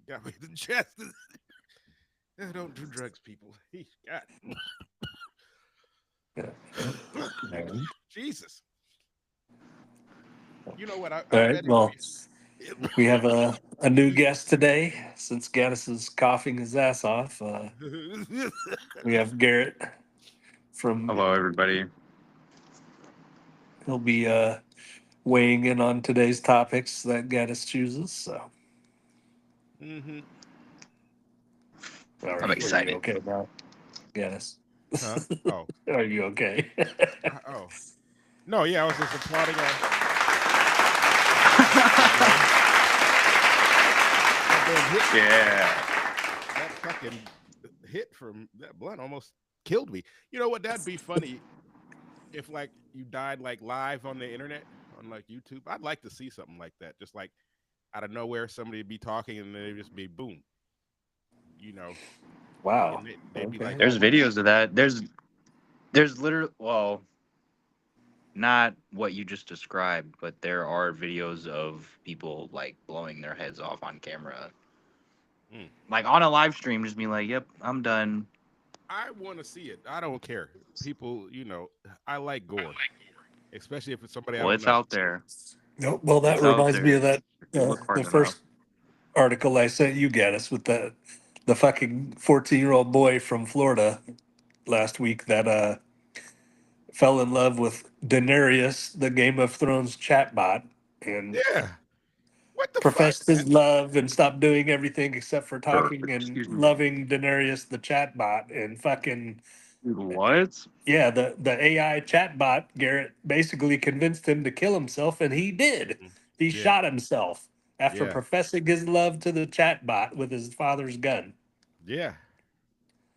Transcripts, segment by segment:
Got me in the chest. Don't do drugs, people. God. Yeah. And, Jesus. You know what? all I right. bet Well, if we have a new guest today. Since Gaddis is coughing his ass off, you. we have Garrett from. Hello, everybody. He'll be weighing in on today's topics that Gaddis chooses. So, hmm all I'm right. Are you excited. okay now, Gaddis? Huh? Oh. Are you okay? Oh. No, yeah, I was just applauding. You know, that damn hit. Yeah. That fucking hit from that blunt almost killed me. You know what? That'd be funny if like you died like live on the internet on like YouTube. I'd like to see something like that. Just like out of nowhere, somebody would be talking and they'd just be boom. You know, Wow. and they'd be like, Okay. "Oh, There's what happened?" videos of that. There's literally, well, not what you just described, but there are videos of people like blowing their heads off on camera, Mm. like on a live stream, just being like, "Yep, I'm done." I want to see it. I don't care. People, I like gore, especially if it's somebody I Well, don't it's know. out there. No, well, that It's out reminds me of there that if you look the hard enough. first article I sent you, Gaddis, with the fucking 14-year-old boy from Florida last week that fell in love with Daenerys, the Game of Thrones chatbot, and Yeah. What the fuck, professed man? his love and stopped doing everything except for Or, talking and excuse me. loving Daenerys, the chatbot, and fucking What? yeah, the AI chatbot Garrett basically convinced him to kill himself, and he did. Mm. He Yeah. shot himself after Yeah. professing his love to the chatbot with his father's gun. Yeah.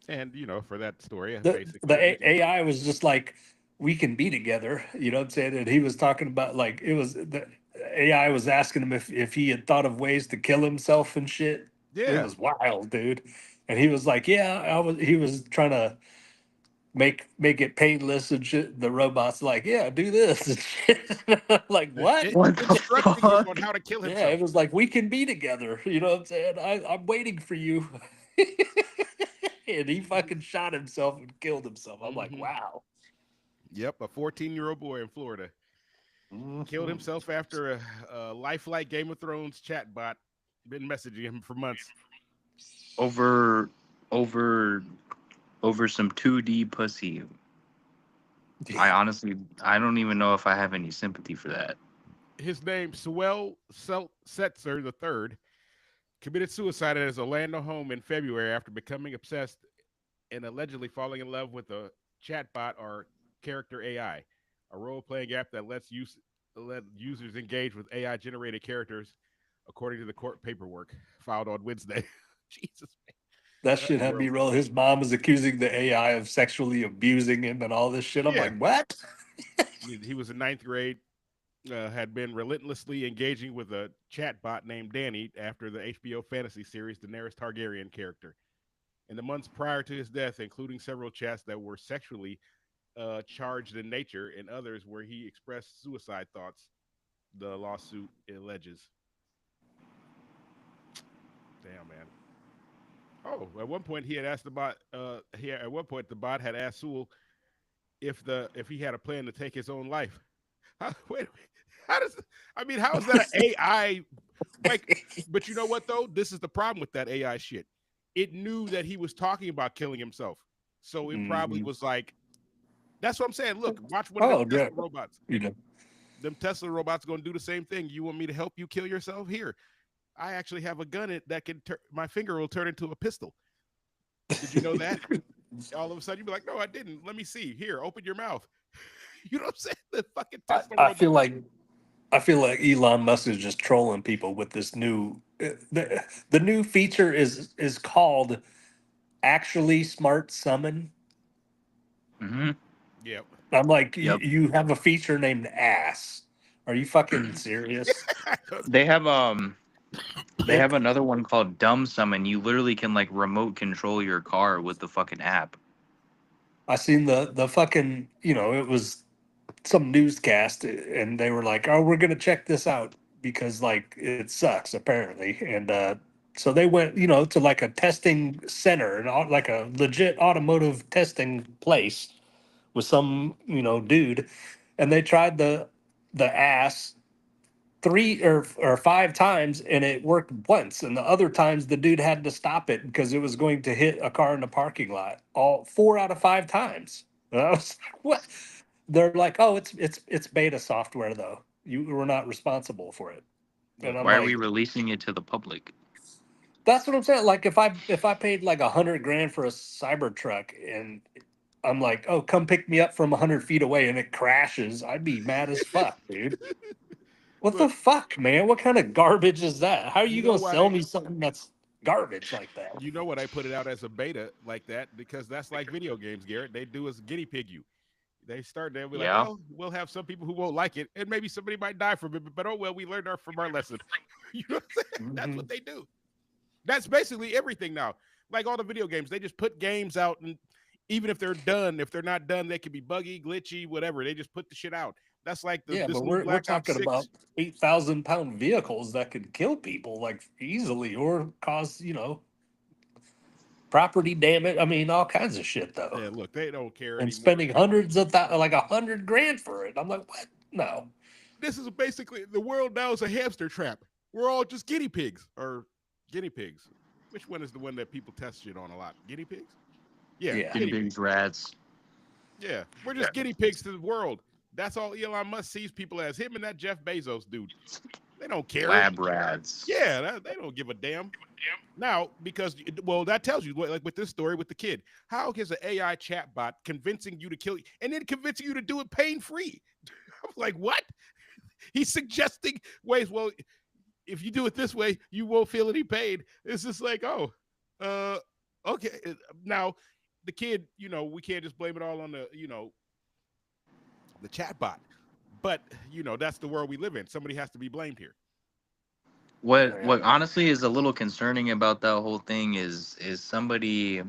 And for that story, The basically, AI was just like, "We can be together," you know what I'm saying? And he was talking about like it was the AI was asking him if he had thought of ways to kill himself and shit. It yeah. was wild, dude. And he was like, "Yeah, I was." He was trying to make it painless and shit. The robot's like, "Yeah, do this." And shit. Like what? What the Instructing him on fuck? how to kill Yeah, it himself. was like we can be together. You know what I'm saying? I'm waiting for you. And he fucking shot himself and killed himself. I'm like, hmm wow. Yep, a 14-year-old boy in Florida killed Mhm. himself after a lifelike Game of Thrones chatbot been messaging him for months. Over, over, over some 2D pussy. I honestly, I don't even know if I have any sympathy for that. His name, Sewell Setzer III, committed suicide at his Orlando home in February after becoming obsessed and allegedly falling in love with a chatbot or character AI, a role-playing app that let users engage with AI-generated characters, according to the court paperwork filed on Wednesday. Jesus, That man, that shit had me world. roll. His mom is accusing the AI of sexually abusing him and all this shit. I'm Yeah, like, what? he was in ninth grade. Had been relentlessly engaging with a chatbot named Danny after the HBO fantasy series Daenerys Targaryen character. In the months prior to his death, including several chats that were sexually charged in nature and others where he expressed suicide thoughts, the lawsuit alleges. Damn, man. Oh, at one point he had asked the bot. At one point the bot had asked Sewell if he had a plan to take his own life. Wait, how does? I mean, how is that an AI? Like, but you know what though? This is the problem with that AI shit. It knew that he was talking about killing himself, so it probably Mhm. was like, "That's what I'm saying. Look, watch one of them Oh, yeah. Tesla robots. You know, Them Tesla robots going to do the same thing. You want me to help you kill yourself? Here, I actually have a gun that can. My finger will turn into a pistol. Did you know that? All of a sudden, you be like, "No, I didn't. Let me see. Here, open your mouth." You know what I'm saying? The fucking I, Tesla I feel robot. like I feel like Elon Musk is just trolling people with this new the new feature is called actually smart summon. Hmm. Yep. I'm like, Yep. you have a feature named ass. Are you fucking serious? They have they They have another one called Dumb Summon. You literally can like remote control your car with the fucking app. I seen the fucking, it was some newscast and they were like, "Oh, we're going to check this out because like it sucks apparently." And So they went, to like a testing center and like a legit automotive testing place with some, dude, and they tried the ass three or five times and it worked once, and the other times the dude had to stop it because it was going to hit a car in the parking lot. All 4 out of 5 times. And I was like, what? They're like, oh, it's beta software though. You were not responsible for it. And I'm Why are we like, releasing it to the public? that's what I'm saying. Like if I paid like 100 grand for a Cybertruck and I'm like, oh, come pick me up from 100 feet away and it crashes, I'd be mad as fuck, dude. What the Look, fuck, man? What kind of garbage is that? How are you you know gonna sell why? me something that's garbage like that? You know what I put it out as a beta like that because that's like video games, Garrett. They do is guinea pig you. They start there, be like, Yeah. well, we'll have some people who won't like it, and maybe somebody might die from it, but oh well, we learned from our lesson. You know what I'm saying? That's Mhm. what they do. That's basically everything now. Like all the video games, they just put games out, and even if they're not done, they can be buggy, glitchy, whatever. They just put the shit out. That's like Yeah, this but new we're Black Ops talking about 6. 8,000 pound vehicles that could kill people like easily or cause property damage. I mean, all kinds of shit though. Yeah, look, they don't care And anymore. spending hundreds of like 100 grand for it. I'm like, what? No. This is basically the world now is a hamster trap. We're all just guinea pigs or guinea pigs. Which one is the one that people test shit on a lot? Guinea pigs? Yeah, Yeah. Guinea guinea pigs. pigs, rats. Yeah, we're just guinea pigs to the world. That's all Elon Musk sees people as. Him and that Jeff Bezos dude. They don't care. Lab rats. Yeah, they don't give a damn. Now, because well, that tells you like with this story with the kid, how is an AI chatbot convincing you to kill you and then convincing you to do it pain free? I'm like, what? He's suggesting ways. Well, if you do it this way, you won't feel any pain. It's just like, oh, okay. Now, the kid, we can't just blame it all on the chatbot. But that's the world we live in. Somebody has to be blamed here. What honestly is a little concerning about that whole thing is somebody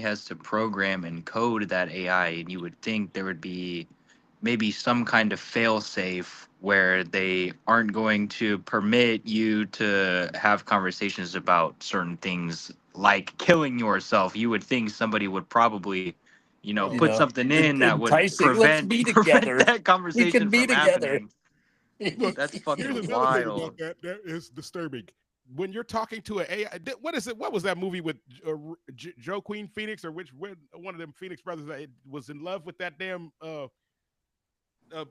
has to program and code that AI, and you would think there would be maybe some kind of fail safe where they aren't going to permit you to have conversations about certain things like killing yourself. You would think somebody would probably, Oh, put something in that would enticing. Let's be prevent together. that We conversation can be from together. happening. look, That's here's fucking another thing wild. about that is disturbing. When you're talking to an AI, what is it? What was that movie with Joe Queen Phoenix, or which one of them Phoenix brothers that was in love with that damn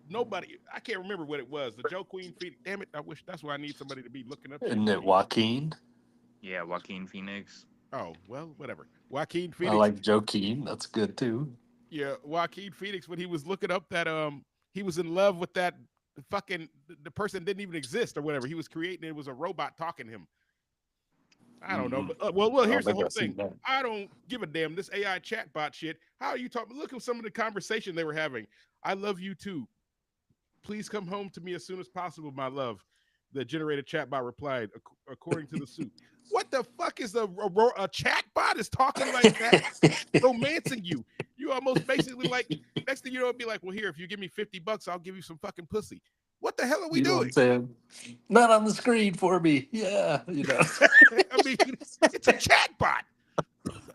nobody? I can't remember what it was. The Joe Queen Phoenix. Damn it! I wish that's why I need somebody to be looking up. Isn't it Joaquin? Yeah, Joaquin Phoenix. Oh well, whatever. Joaquin I Phoenix. like Joaquin. That's good too. Yeah, Joaquin Phoenix when he was looking up that he was in love with that fucking the person didn't even exist or whatever. He was creating it was a robot talking to him. I don't know. But, well, here's the whole thing. I don't give a damn. This AI chatbot shit. How are you talking? Look at some of the conversation they were having. I love you too. Please come home to me as soon as possible, my love. The generated chatbot replied, according to the suit. What the fuck is a chatbot is talking like that, romancing you? You almost basically like next thing you know, it'd be like, well, here, if you give me $50, I'll give you some fucking pussy. What the hell are we You know what doing? I'm saying? Not on the screen for me. Yeah, I mean, it's a chatbot.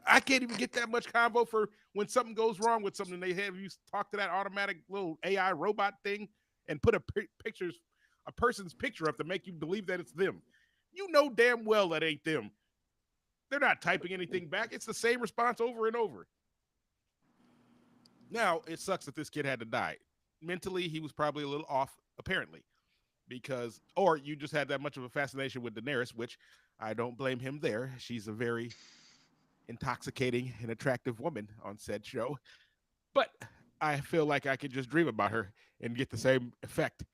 I can't even get that much combo for when something goes wrong with something. They have you talk to that automatic little AI robot thing and put a person's picture up to make you believe that it's them. You know damn well that ain't them. They're not typing anything back. It's the same response over and over. Now, it sucks that this kid had to die. Mentally, he was probably a little off, apparently, because, or you just had that much of a fascination with Daenerys, which I don't blame him there. She's a very intoxicating and attractive woman on said show. But I feel like I could just dream about her and get the same effect.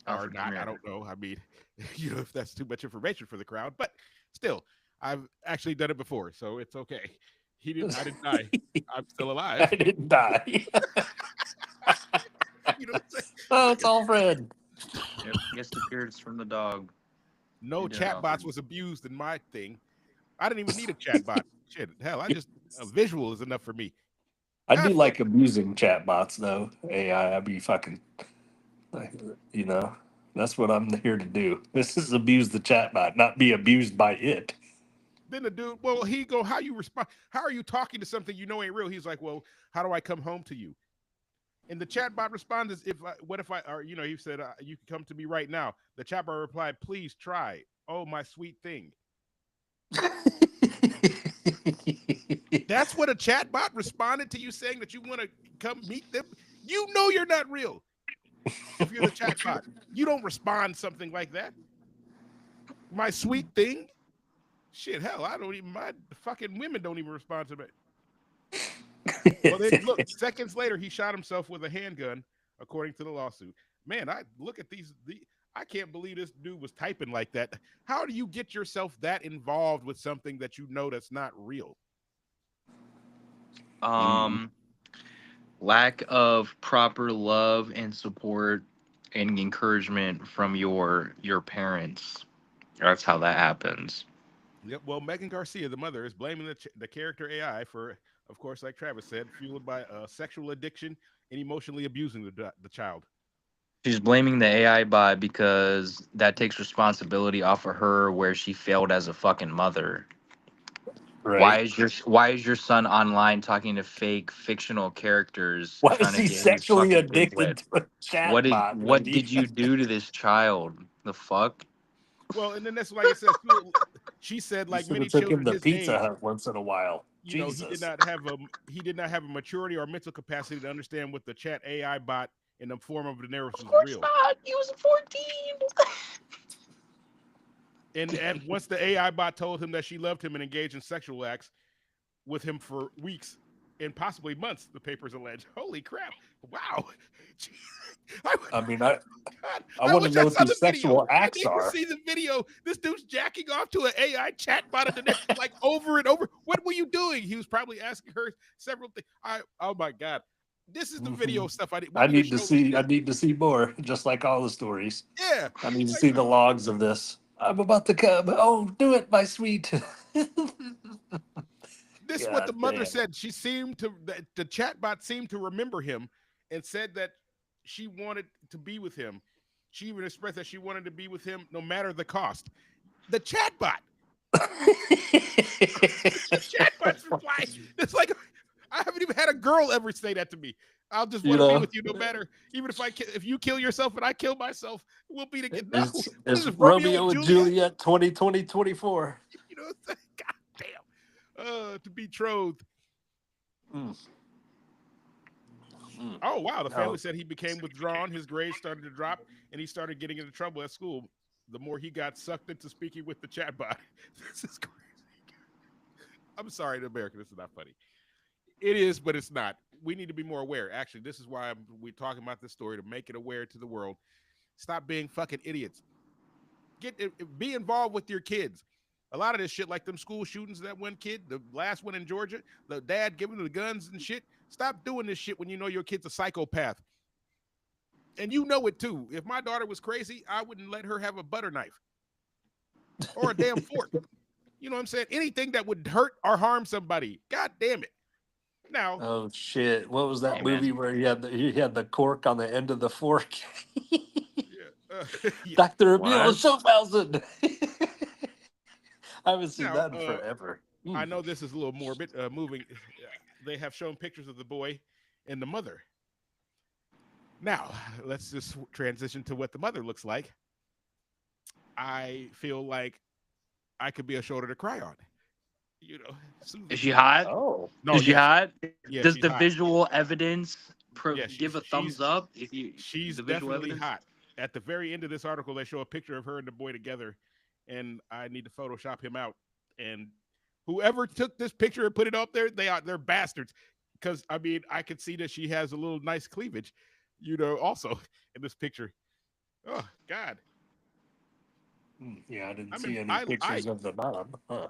Or not, I don't know. I mean, if that's too much information for the crowd, but still, I've actually done it before, so it's okay. I didn't die. I'm still alive. I didn't die. You know what I'm saying? Oh, it's Alfred. Yep, guest appearance from the dog. No chatbots was abused in my thing. I didn't even need a chatbot. Shit, hell, a visual is enough for me. I do like abusing chatbots though. AI, I'd be fucking, like, That's what I'm here to do. This is abuse the chatbot, not be abused by it. Then the dude, well, he go, how you respond? How are you talking to something you know ain't real? He's like, well, how do I come home to you? And the chatbot responds, what if I, or he said, you can come to me right now. The chatbot replied, please try. Oh, my sweet thing. That's what a chatbot responded to you saying that you want to come meet them. You know you're not real. If you're the chatbot, you don't respond something like that. My sweet thing. Shit, hell, I don't even. My fucking women don't even respond to me. Well, then look. Seconds later, he shot himself with a handgun, according to the lawsuit. Man, I look at these. I can't believe this dude was typing like that. How do you get yourself that involved with something that you know that's not real? Lack of proper love and support and encouragement from your parents. That's how that happens. Yep. Well, Megan Garcia, the mother, is blaming the character AI for, of course, like Travis said, fueled by sexual addiction and emotionally abusing the child. She's blaming the AI bot because that takes responsibility off of her where she failed as a fucking mother. Right. Why is your son online talking to fake fictional characters? Why trying is to he get his sexually fucking dick addicted wet? to a chatbot? What did you do to this child? The fuck? Well, and then that's like I said. She said, like many took him children to his Pizza age, Hut once in a while. he did not have a maturity or mental capacity to understand what the chat AI bot in the form of Daenerys was real. Not. He was 14. And once the AI bot told him that she loved him and engaged in sexual acts with him for weeks and possibly months, the papers allege. Holy crap! Wow. I mean, God, I want to wish know I what saw these the video. sexual I acts need to are. see the video. This dude's jacking off to an AI chatbot and like over and over. What were you doing? He was probably asking her several things. Oh my God. This is the video stuff I need. I need to see. I need to see more, just like all the stories. Yeah. I need to see the logs of this. I'm about to come. Oh, do it, my sweet. This is what the mother said. She seemed to, the chatbot seemed to remember him and said that she wanted to be with him. She even expressed that she wanted to be with him no matter the cost. The chatbot. The chatbot's reply. It's like, I haven't even had a girl ever say that to me. I'll just want to be with you no matter, even if you kill yourself and I kill myself, we'll be together. No. It's Romeo and Juliet 2024. You know, God damn. To betrothed. Oh, wow. The family said he became withdrawn. His grades started to drop, and he started getting into trouble at school. The more he got sucked into speaking with the chatbot. This is crazy. I'm sorry, to America. This is not funny. It is, but it's not. We need to be more aware. Actually, this is why we're talking about this story, to make it aware to the world. Stop being fucking idiots. Be involved with your kids. A lot of this shit, like them school shootings, that one kid, the last one in Georgia, the dad giving the guns and shit. Stop doing this shit when you know your kid's a psychopath. And you know it too. If my daughter was crazy, I wouldn't let her have a butter knife or a damn fork. You know what I'm saying? Anything that would hurt or harm somebody. God damn it. Now. Oh shit! What was that movie where he had the cork on the end of the fork? Dr. Emil Schaufelsen. I haven't seen that in forever. I know this is a little morbid. Moving. They have shown pictures of the boy and the mother. Now, let's just transition to what the mother looks like. I feel like I could be a shoulder to cry on. You know, is she hot? Oh, no, is she hot? Yeah, does the visual evidence give a thumbs up? She's definitely hot. At the very end of this article, they show a picture of her and the boy together, and I need to Photoshop him out. And whoever took this picture and put it up there, they're bastards. Because I mean, I could see that she has a little nice cleavage, also in this picture. Oh God. Yeah, I didn't see any pictures of the mom. Huh.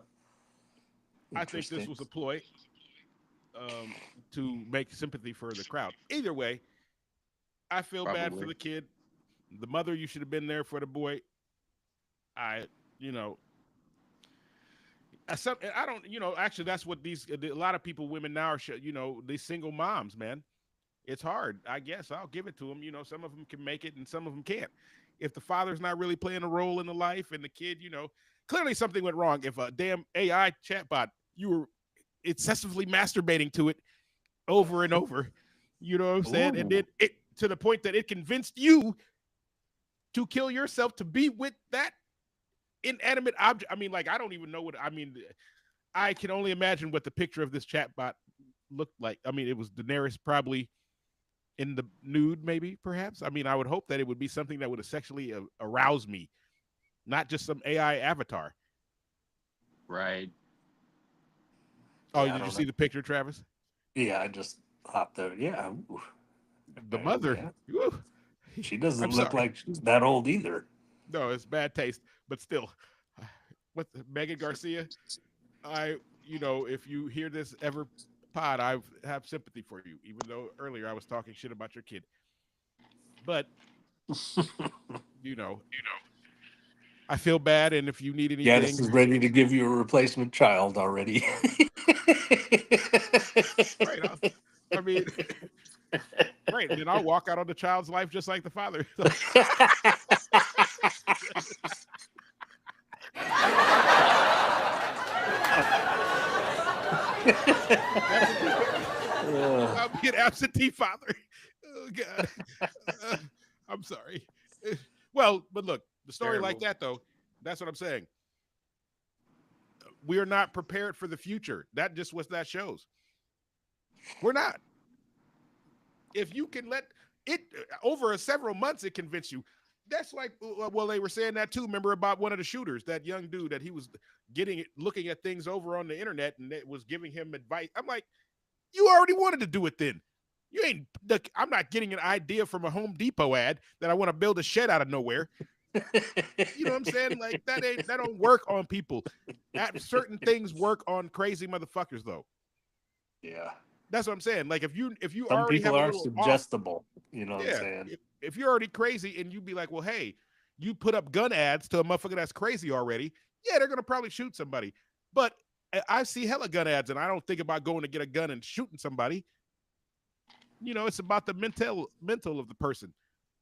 I think this was a ploy to make sympathy for the crowd. Either way, I feel bad for the kid. The mother, you should have been there for the boy. I don't, actually, that's what a lot of people, women now are, these single moms, man. It's hard. I guess I'll give it to them. Some of them can make it and some of them can't. if the father's not really playing a role in the life and the kid, clearly something went wrong. If a damn AI chatbot, you were excessively masturbating to it over and over, you know what I'm saying? And then it to the point that it convinced you to kill yourself to be with that inanimate object. I mean, like, I don't even know I can only imagine what the picture of this chatbot looked like. I mean, it was Daenerys probably in the nude, maybe, perhaps. I mean, I would hope that it would be something that would have sexually aroused me, not just some AI avatar. Right. Oh, Yeah, I did you don't see know. the picture, Travis? Yeah, I just hopped out. Yeah. Ooh. The mother. Yeah. Woo. She I'm doesn't look sorry. like she's that old either. No, it's bad taste, but still, what Megan Garcia? If you hear this ever pod, I have sympathy for you, even though earlier I was talking shit about your kid. But you know, I feel bad, and if you need Gaddis anything, is ready to give you a replacement child already. right? I mean, right, and then I'll walk out on the child's life just like the father. I'll be an absentee father. Oh God, I'm sorry. Well, but look, the story like that though. That's what I'm saying. We are not prepared for the future. That just what that shows. We're not. If you can let it over several months, it convince you. That's like, well, they were saying that too. Remember about one of the shooters, that young dude that he was looking at things over on the internet, and it was giving him advice. I'm like, you already wanted to do it then. You ain't. I'm not getting an idea from a Home Depot ad that I want to build a shed out of nowhere. You know what I'm saying? Like that don't work on people. Certain things work on crazy motherfuckers though. Yeah. That's what I'm saying. Like if you Some already people have a are little off, suggestible. You know what I'm yeah. saying? If you're already crazy and you be like, well, hey, you put up gun ads to a motherfucker that's crazy already, yeah, they're gonna probably shoot somebody. But I see hella gun ads, and I don't think about going to get a gun and shooting somebody. It's about the mental of the person.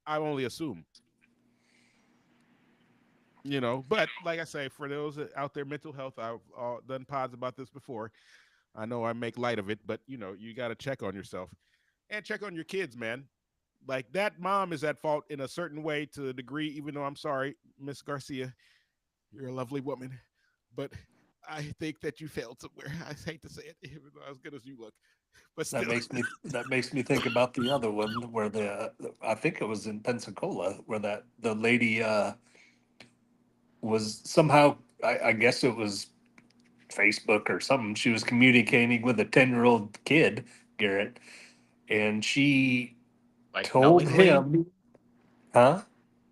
I only assume. But like I say, for those out there, mental health, I've done pods about this before. I know I make light of it, but you got to check on yourself and check on your kids, man. Like that mom is at fault in a certain way to a degree, even though I'm sorry, Miss Garcia, you're a lovely woman, but I think that you failed somewhere. I hate to say it, even though as good as you look, but That still. makes me think about the other one where I think it was in Pensacola where the lady was somehow, I guess it was Facebook or something. She was communicating with a 10-year-old kid, Garrett, and she Like told knowingly, him, huh?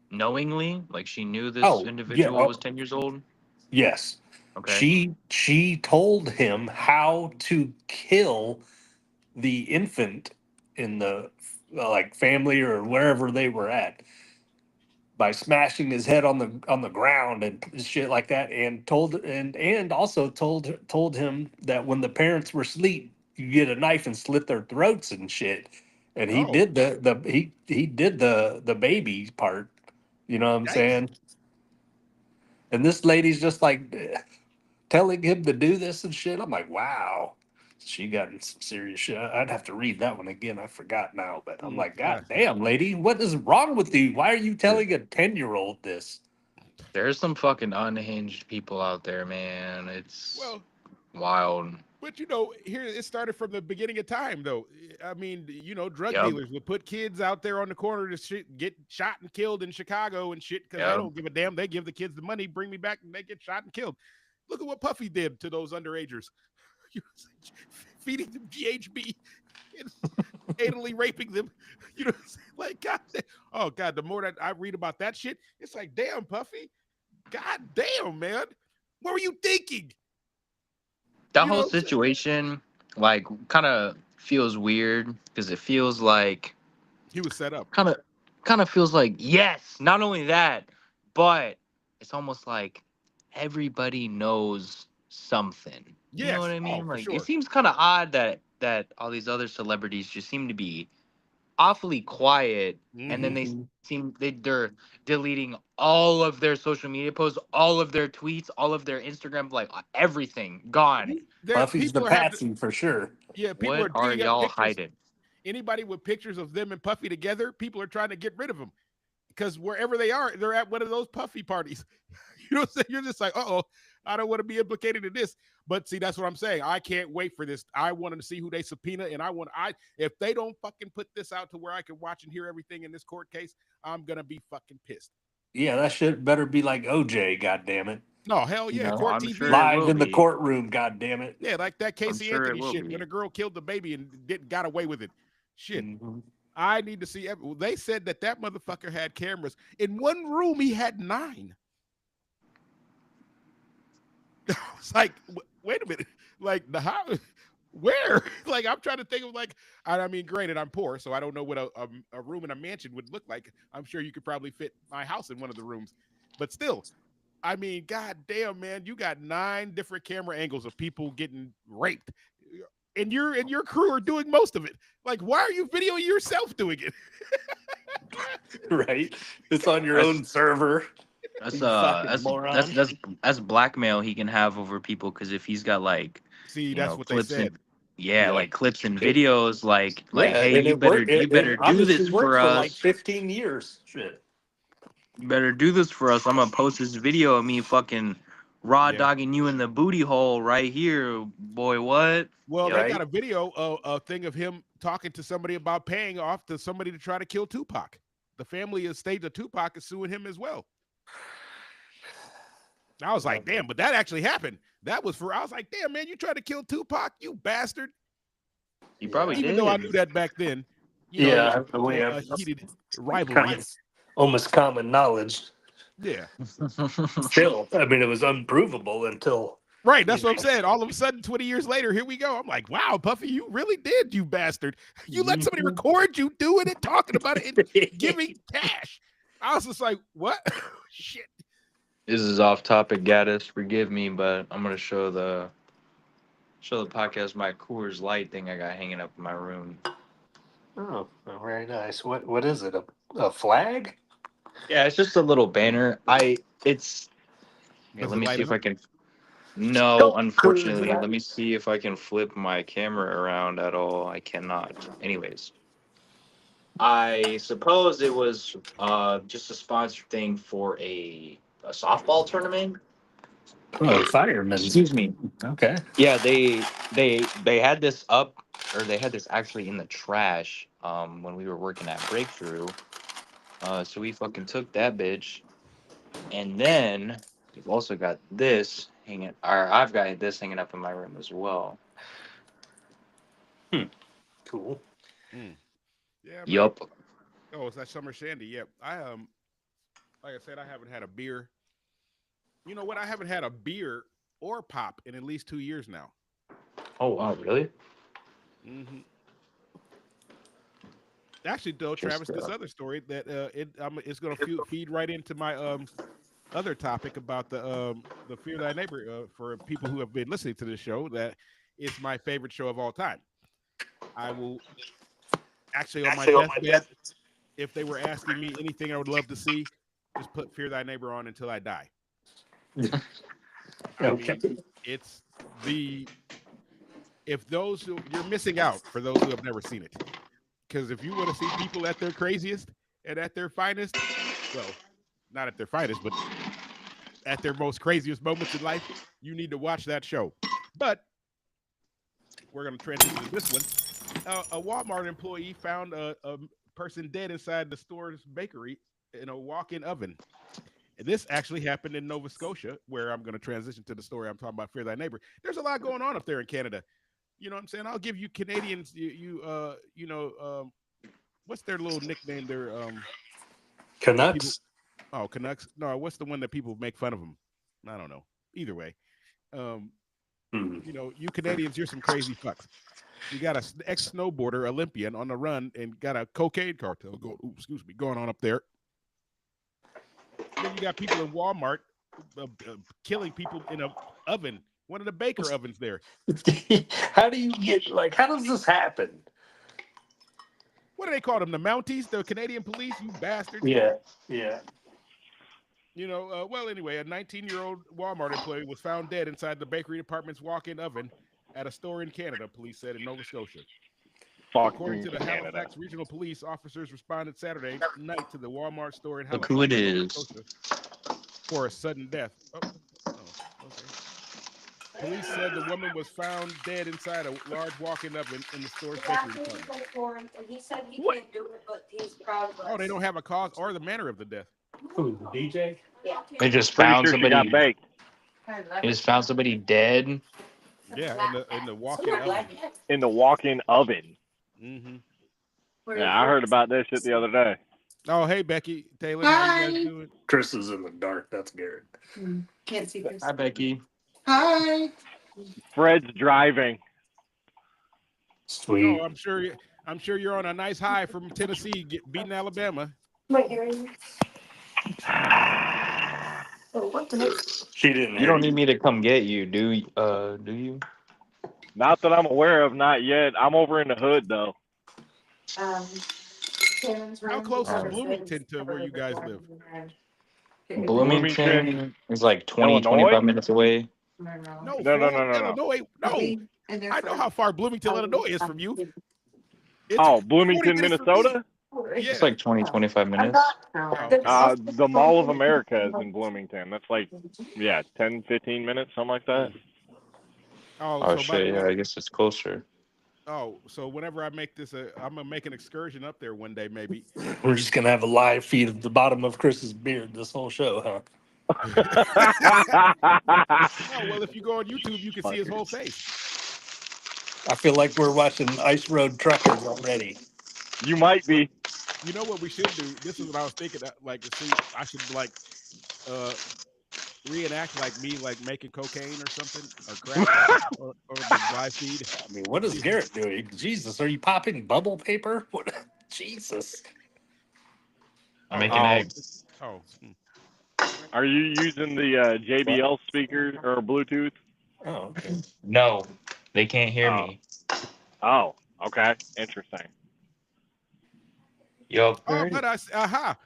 knowingly, like she knew this Oh, yeah. individual was Oh, 10 years old. yes. Okay. She told him how to kill the infant in the like family or wherever they were at by smashing his head on the ground and shit like that, and also told him that when the parents were asleep, you get a knife and slit their throats and shit. And he Oh, did he did the baby part. You know what I'm yikes! saying? And this lady's just like telling him to do this and shit. I'm like, wow. She got in some serious shit. I'd have to read that one again. I forgot now, but I'm like, Yeah, God damn, lady, what is wrong with you? Why are you There- telling a 10-year-old this? There's some fucking unhinged people out there, man. It's well, wild. but here it started from the beginning of time, though. I mean, drug Yep. dealers would put kids out there on the corner to get shot and killed in Chicago and shit because they Yep. don't give a damn. They give the kids the money, bring me back, and they get shot and killed. Look at what Puffy did to those underagers. Feeding them GHB and anally raping them. Like God. Oh God, the more that I read about that shit, it's like, damn, Puffy. God damn, man. What were you thinking? That You know whole what I'm saying? situation, like, kind of feels weird because it feels like He was set up. kind of kind of feels like, yes, not only that, but it's almost like everybody knows something. You know what Yes. I Oh, mean? for Like, it sure. seems kind of odd that all these other celebrities just seem to be awfully quiet, and then Mhm. they're deleting all of their social media posts, all of their tweets, all of their Instagram, like everything gone. There, Puffy's the people are having, patsy for sure. yeah, people What are are digging up y'all pictures. hiding? Anybody with pictures of them and Puffy together, people are trying to get rid of them because wherever they are, they're at one of those Puffy parties. You know what I'm saying? You're just like, oh, I don't want to be implicated in this. But see, that's what I'm saying. I can't wait for this. I want to see who they subpoena, and if they don't fucking put this out to where I can watch and hear everything in this court case, I'm gonna be fucking pissed. Yeah, that shit better be like OJ, god damn it. No, hell yeah, No, court I'm TV. sure it Live will in the be. courtroom, god damn it. Yeah, like that I'm Casey sure it Anthony will shit when be. a girl killed the baby and got away with it. Shit. Mhm. I need to see. They said that motherfucker had cameras in one room. He had 9. I was like, wait a minute, like the how, where? Like I'm trying to think of like, I mean, granted, I'm poor, so I don't know what a room in a mansion would look like. I'm sure you could probably fit my house in one of the rooms, but still, I mean, god damn, man, you got 9 different camera angles of people getting raped. And your crew are doing most of it. Like, why are you videoing yourself doing it? Right? It's on your That's own server. that's You fucking that's moron. that's blackmail he can have over people, because if he's got like, See, you that's know, what they clips said. and yeah, Yeah. like clips and It, videos, like yeah, hey, and you it better worked. It do obviously this worked for for like us. 15 years. Shit. You better do this for us. I'm gonna post this video of me fucking raw Yeah. dogging you in the booty hole right here, boy. What? Well, they Yep. got Right? a video, a thing of him talking to somebody about paying off to somebody to try to kill Tupac. The family estate of Tupac is suing him as well. I was like, damn, but that actually happened. That was for, I was like, damn, man, you tried to kill Tupac, you bastard. You probably Yeah. Even though I did. knew that back then, it was Yeah. We have a heated kind rivalry. of almost common knowledge. Yeah. Still, I mean, it was unprovable until, Right. you That's what I'm know. saying. All of a sudden, 20 years later, here we go. I'm like, wow, Puffy, you really did, you bastard. You let somebody record you doing it, talking about it, and giving cash. I was just like, what? Shit. This is off topic, Gaddis. Forgive me, but I'm gonna show the podcast my Coors Light thing I got hanging up in my room. Oh, very nice. What is it? A flag? Yeah, it's just a little banner. It's yeah. Does Let it me light see if I up? can. No, Don't unfortunately. Coors Let me see if I can flip my camera around at all. I cannot. Anyways, I suppose it was just a sponsored thing for a softball tournament. Oh, firemen. Excuse me. Okay. Yeah, they had this up, or they had this actually in the trash when we were working at Breakthrough. So we fucking took that bitch, and then we've also got this hanging, or I've got this hanging up in my room as well. Cool. Yeah, man. Yup. Oh, it's that summer shandy. Yep. Like I said, I haven't had a beer. You know what? I haven't had a beer or pop in at least 2 years now. Oh wow, really? Mm-hmm. Actually, though, Just Travis, this other story that it's going to feed right into my other topic about the Fear Thy Neighbor for people who have been listening to this show. That is my favorite show of all time. I will actually on my deathbed, if they were asking me anything I would love to see, just put Fear Thy Neighbor on until I die. I Okay. mean, it's if those who you're missing out for those who have never seen it. Because if you want to see people at their craziest and at their finest, well, not at their finest, but at their most craziest moments in life, you need to watch that show. But we're going to transition to this one. A Walmart employee found a person dead inside the store's bakery in a walk-in oven. And this actually happened in Nova Scotia, where I'm going to transition to the story I'm talking about, Fear Thy Neighbor. There's a lot going on up there in Canada. You know what I'm saying? I'll give you Canadians, what's their little nickname? Their Canucks. Canucks. No, what's the one that people make fun of them? I don't know. Either way, you Canadians, you're some crazy fucks. You got an ex-snowboarder, Olympian, on the run and got a cocaine cartel going on up there. Then you got people in Walmart killing people in an oven, one of the baker ovens there. How do you get how does this happen? What do they call them? The Mounties, the Canadian police, you bastards. Yeah. You know, well, anyway, a 19-year-old Walmart employee was found dead inside the bakery department's walk-in oven at a store in Canada, police said in Nova Scotia. According to the Canada. Halifax Regional Police, officers responded Saturday night to the Walmart store in Look Halifax, who it Nova is. Scotia, for a sudden death. Okay. Police said the woman was found dead inside a large walk-in oven in the store's bakery department. He said he can't do it, but he's proud of us. Oh, they don't have a cause or the manner of the death. Who, the DJ? Yeah. They just Pretty found sure she got somebody. baked They just found somebody dead. Yeah, in the walk-in oven. in the walk-in oven. Mm-hmm. Yeah, I heard about this shit the other day. Oh, hey, Becky, Taylor, how you guys Hi. doing? Chris is in the dark. That's Garrett. Can't see this. Hi, Becky. Hi. Fred's driving. Sweet. No, I'm sure you're on a nice high from Tennessee beating Alabama. My earrings. Oh, what the heck? She didn't. You don't need me to come get you, do you? Not that I'm aware of, not yet. I'm over in the hood though. How close is Bloomington to where you guys live? Bloomington is like 20, Illinois? 25 minutes away. No, No. Illinois. No, I know how far Bloomington, Illinois is from you. It's Oh, 40 Bloomington, minutes from me. Minnesota? Yeah. It's like 20, 25 minutes. The Mall of America is in Bloomington. That's like, 10, 15 minutes, something like that. Oh, Oh, so shit, yeah, I guess it's closer. Oh, so whenever I make this, I'm gonna make an excursion up there one day, maybe. We're just gonna have a live feed of the bottom of Chris's beard this whole show, huh? Oh well, if you go on YouTube, you can see his whole face. I feel like we're watching Ice Road Truckers already. You might be. You know what we should do? This is what I was thinking. Like, see, I should like reenact like me, like making cocaine or something, or crack, or the live feed. I mean, what is Garrett doing? Jesus, are you popping bubble paper? What? Jesus. I'm making Oh. eggs. Oh, Are you using the JBL speakers or Bluetooth? Oh, okay. No, they can't hear me. Oh, okay. Interesting. Yup. oh, but aha.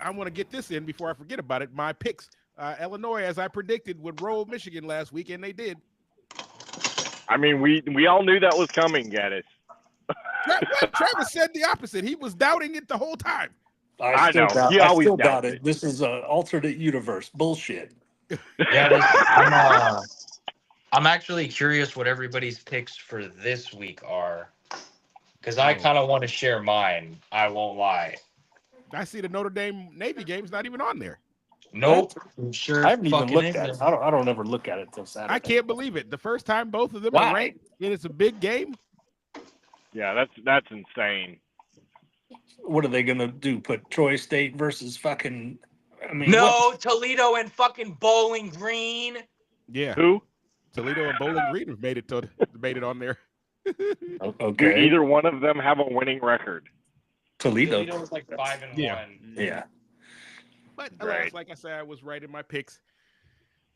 I want to get this in before I forget about it. My picks, Illinois, as I predicted, would roll Michigan last week, and they did. I mean, we all knew that was coming, Gaddis. Travis said the opposite. He was doubting it the whole time. I still know. doubt, He I always still doubt doubts it. This is an alternate universe. Bullshit. Yeah, I'm actually curious what everybody's picks for this week are, because I kind of want to share mine. I won't lie. I see the Notre Dame Navy game's not even on there. Nope. I'm sure I haven't even fucking looked at it. isn't. I don't ever look at it till Saturday. I can't believe it. The first time both of them Why? are ranked, and it's a big game. Yeah, that's insane. What are they gonna do? Put Troy State versus fucking? I mean, No, Toledo and fucking Bowling Green. Yeah, Who? Toledo and Bowling Green have made it on there. what? Do Okay. either one of them have a winning record? Toledo. Toledo was like 5-1. Yeah. But Right. alas, like I said, I was right in my picks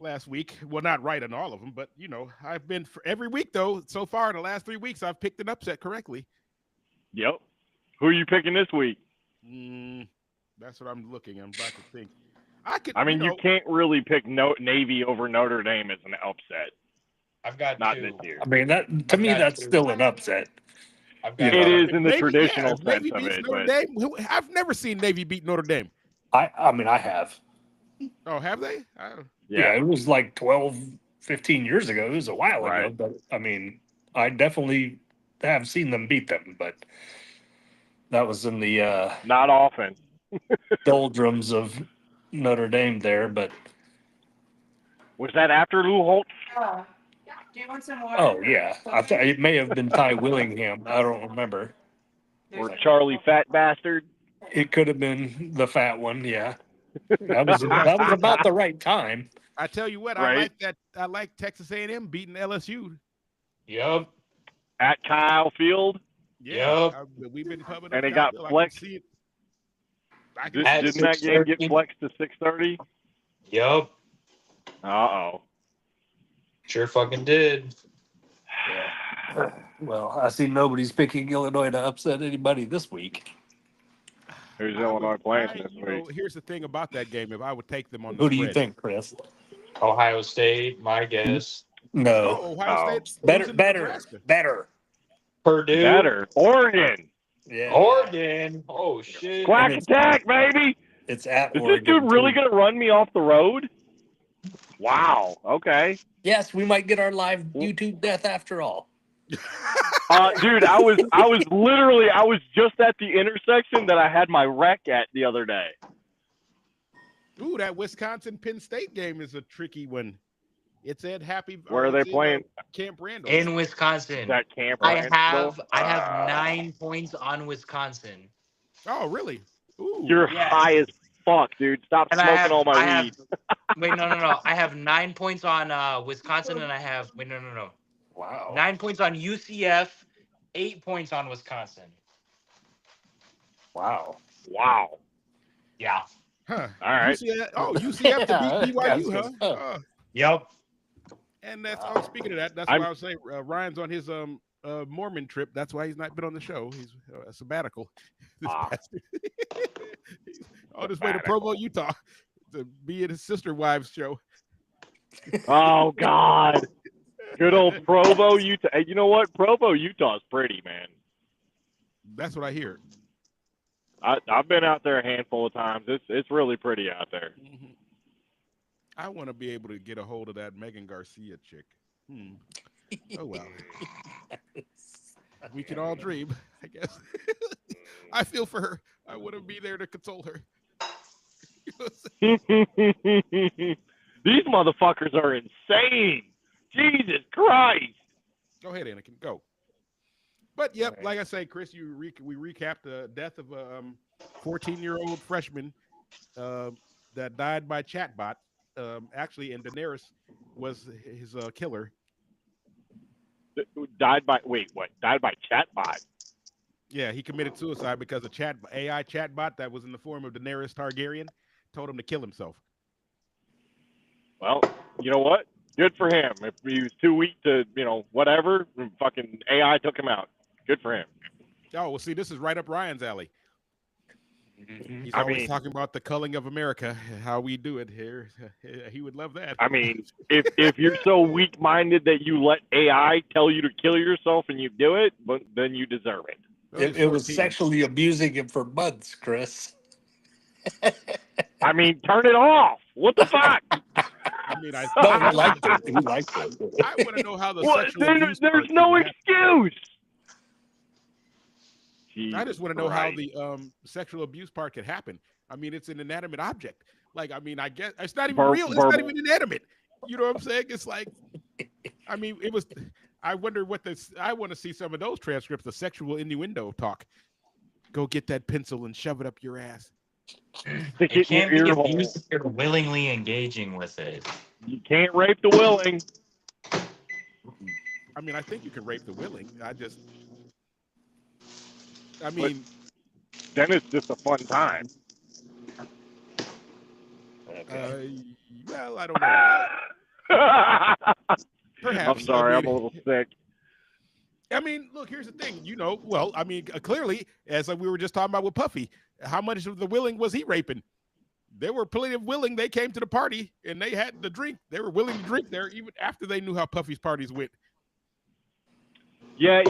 last week. Well, not right on all of them, but I've been for every week though. So far, the last 3 weeks, I've picked an upset correctly. Yep. Who are you picking this week? That's what I'm looking. I'm about to think. I mean, you can't really pick Navy over Notre Dame as an upset. I've got Not two. this year. I mean, that to me, that's still an upset. I've got It two. is in the Navy, traditional if Navy sense of beats it, Notre but Dame. I've never seen Navy beat Notre Dame. I mean, I have. Oh, have they? Yeah, it was like 12, 15 years ago. It was a while ago. Right. But I mean, I definitely have seen them beat them. But that was in the not often. doldrums of Notre Dame there. But Was that after Lou Holtz? Do you want some water? oh yeah, it may have been Ty Willingham. I don't remember. Or Charlie Fat Bastard? It could have been the fat one. Yeah, that was about the right time. I tell you what, Right. I like that. I like Texas A&M beating LSU. Yup. At Kyle Field? Yeah, we've been pumping. And up it got Kyle Field. flexed. I can see it. I can At Didn't that game get 6:30? flexed to 6:30? Yup. Uh-oh. Sure fucking did. Well, I see nobody's picking Illinois to upset anybody this week. Who's Illinois playing this you know, week? here's the thing about that game. If I would take them on the Who do you spread. think, Chris? Ohio State, my guess. No. Oh, Ohio State Better, losing to better, Nebraska. better. Purdue. Better. Oregon. Yeah. Oregon. Oh, shit. Quack it's- attack, baby. It's at Is Oregon. this dude really too. going to run me off the road? Wow. Okay. Yes, we might get our live YouTube death after all. Dude, I was just at the intersection that I had my wreck at the other day. Ooh, that Wisconsin-Penn State game is a tricky one. It's at Where are they it's in, playing? Camp Randall. In Wisconsin. That camp. I Randall? have 9 points on Wisconsin. Oh, really? Ooh. You're Yes. high as fuck, dude. Stop And I smoking have, all my I weed. have wait, no. I have 9 points on Wisconsin, and I have no. Wow. 9 points on UCF, 8 points on Wisconsin. Wow. Wow. Yeah. Huh. All right. UCF, UCF to beat BYU, Yeah, huh? huh. Yep. And that's speaking of that, that's I'm- why I was saying Ryan's on his Mormon trip. That's why he's not been on the show. He's a sabbatical. This Ah. bastard. He's on his way to Provo, Utah, to be at his sister wives show. Oh God. Good old Provo, Utah. Hey, you know what? Provo, Utah's pretty, man. That's what I hear. I've been out there a handful of times. It's really pretty out there. Mhm. I want to be able to get a hold of that Megan Garcia chick. Oh well. We can all dream, I guess. I feel for her. I want to be there to console her. These motherfuckers are insane. Jesus Christ. Go ahead, Anakin. Go. But yep, Right. like I say, Chris, we recapped the death of a 14-year-old freshman that died by chatbot. Actually, and Daenerys was his killer. Died by chatbot. Yeah, he committed suicide because a AI chatbot that was in the form of Daenerys Targaryen told him to kill himself. Well, you know what? Good for him. If he was too weak to, whatever, fucking AI took him out. Good for him. Oh, well, see, this is right up Ryan's alley. He's I always mean- talking about the culling of America, how we do it here. He would love that. I mean, if you're so weak-minded that you let AI tell you to kill yourself and you do it, but then you deserve it. Well, he's It was 14. sexually abusing him for months, Chris. I mean, turn it off. What the fuck? I mean, No, he liked it. He liked it. I want to know how the What? sexual abuse There's part no can happen. excuse. I just want to Jesus know how Christ. the sexual abuse part could happen. I mean, it's an inanimate object. Like, I mean, I guess it's not even Ver- real. It's not verbal. even inanimate. You know what I'm saying? It's like, I mean, it was. I wonder what this. I want to see some of those transcripts, the sexual innuendo talk. Go get that pencil and shove it up your ass. Stick It it in can't be your ear hole. abused if you're willingly engaging with it. You can't rape the willing. I mean, I think you can rape the willing. I mean, Then it's just a fun time. well, I don't know. Perhaps. I'm sorry, I I'm a little sick. I mean, look, here's the thing. Well, I mean, clearly, as we were just talking about with Puffy, how much of the willing was he raping? There were plenty of willing. They came to the party and they had the drink. They were willing to drink there even after they knew how Puffy's parties went. Yeah,